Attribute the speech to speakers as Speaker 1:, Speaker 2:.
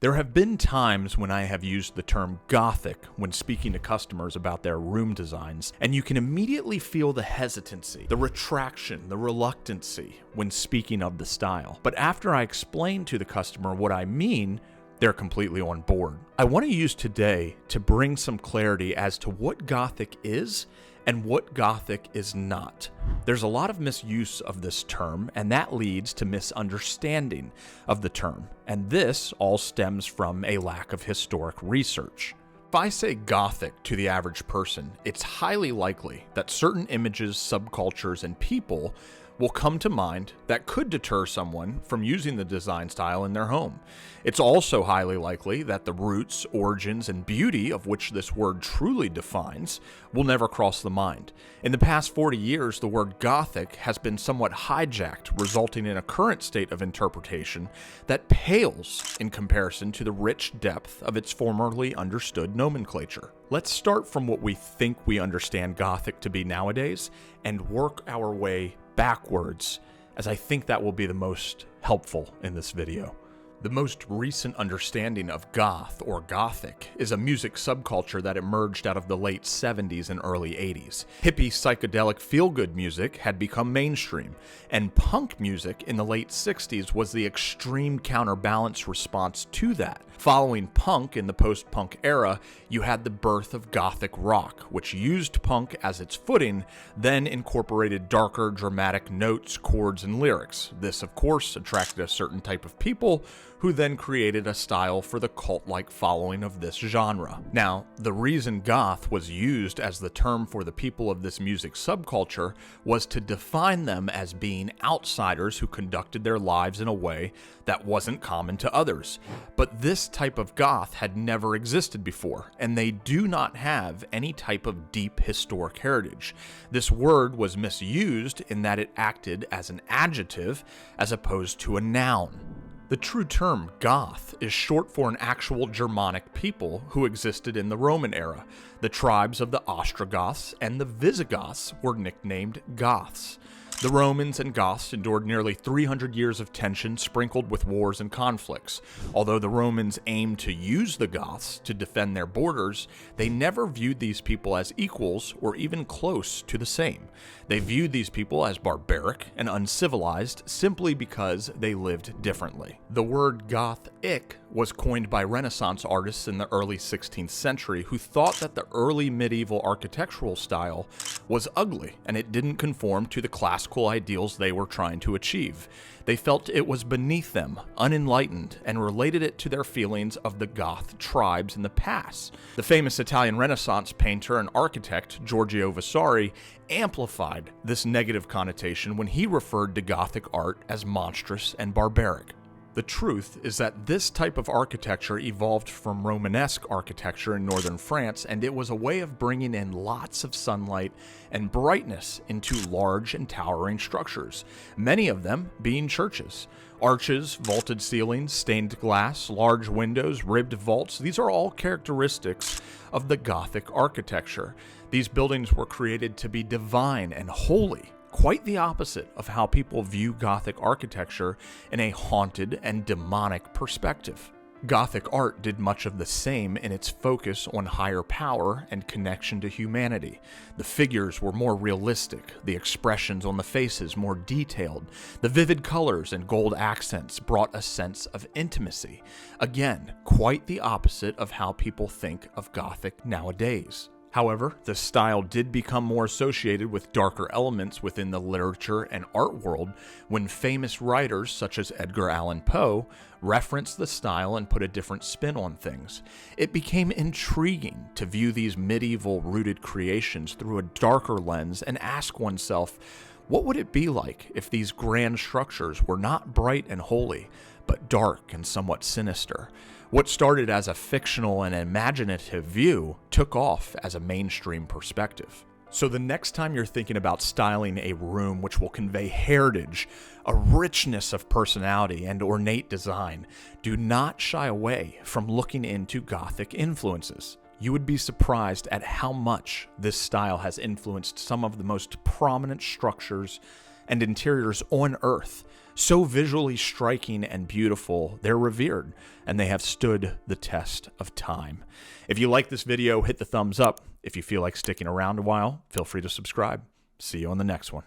Speaker 1: There have been times when I have used the term Gothic when speaking to customers about their room designs, and you can immediately feel the hesitancy, the retraction, the reluctancy when speaking of the style. But after I explain to the customer what I mean, they're completely on board. I want to use today to bring some clarity as to what Gothic is and what Gothic is not. There's a lot of misuse of this term, and that leads to misunderstanding of the term, and this all stems from a lack of historic research. If I say Gothic to the average person, it's highly likely that certain images, subcultures, and people will come to mind that could deter someone from using the design style in their home. It's also highly likely that the roots, origins, and beauty of which this word truly defines will never cross the mind. In the past 40 years, the word Gothic has been somewhat hijacked, resulting in a current state of interpretation that pales in comparison to the rich depth of its formerly understood nomenclature. Let's start from what we think we understand Gothic to be nowadays and work our way backwards, as I think that will be the most helpful in this video. The most recent understanding of goth or gothic is a music subculture that emerged out of the late 70s and early 80s. Hippie psychedelic feel-good music had become mainstream, and punk music in the late 60s was the extreme counterbalance response to that. Following punk in the post-punk era, you had the birth of gothic rock, which used punk as its footing, then incorporated darker, dramatic notes, chords, and lyrics. This, of course, attracted a certain type of people who then created a style for the cult-like following of this genre. Now, the reason goth was used as the term for the people of this music subculture was to define them as being outsiders who conducted their lives in a way that wasn't common to others. But this type of goth had never existed before, and they do not have any type of deep historic heritage. This word was misused in that it acted as an adjective as opposed to a noun. The true term Goth is short for an actual Germanic people who existed in the Roman era. The tribes of the Ostrogoths and the Visigoths were nicknamed Goths. The Romans and Goths endured nearly 300 years of tension sprinkled with wars and conflicts. Although the Romans aimed to use the Goths to defend their borders, they never viewed these people as equals or even close to the same. They viewed these people as barbaric and uncivilized simply because they lived differently. The word Gothic was coined by Renaissance artists in the early 16th century who thought that the early medieval architectural style was ugly and it didn't conform to the classical ideals they were trying to achieve. They felt it was beneath them, unenlightened, and related it to their feelings of the Goth tribes in the past. The famous Italian Renaissance painter and architect Giorgio Vasari amplified this negative connotation when he referred to Gothic art as monstrous and barbaric. The truth is that this type of architecture evolved from Romanesque architecture in northern France, and it was a way of bringing in lots of sunlight and brightness into large and towering structures, many of them being churches. Arches, vaulted ceilings, stained glass, large windows, ribbed vaults, these are all characteristics of the Gothic architecture. These buildings were created to be divine and holy. Quite the opposite of how people view Gothic architecture in a haunted and demonic perspective. Gothic art did much of the same in its focus on higher power and connection to humanity. The figures were more realistic, the expressions on the faces more detailed, the vivid colors and gold accents brought a sense of intimacy. Again, quite the opposite of how people think of Gothic nowadays. However, the style did become more associated with darker elements within the literature and art world when famous writers such as Edgar Allan Poe referenced the style and put a different spin on things. It became intriguing to view these medieval-rooted creations through a darker lens and ask oneself, what would it be like if these grand structures were not bright and holy, but dark and somewhat sinister? What started as a fictional and imaginative view took off as a mainstream perspective. So the next time you're thinking about styling a room which will convey heritage, a richness of personality, and ornate design, do not shy away from looking into Gothic influences. You would be surprised at how much this style has influenced some of the most prominent structures and interiors on Earth. So visually striking and beautiful, they're revered, and they have stood the test of time. If you like this video, hit the thumbs up. If you feel like sticking around a while, feel free to subscribe. See you on the next one.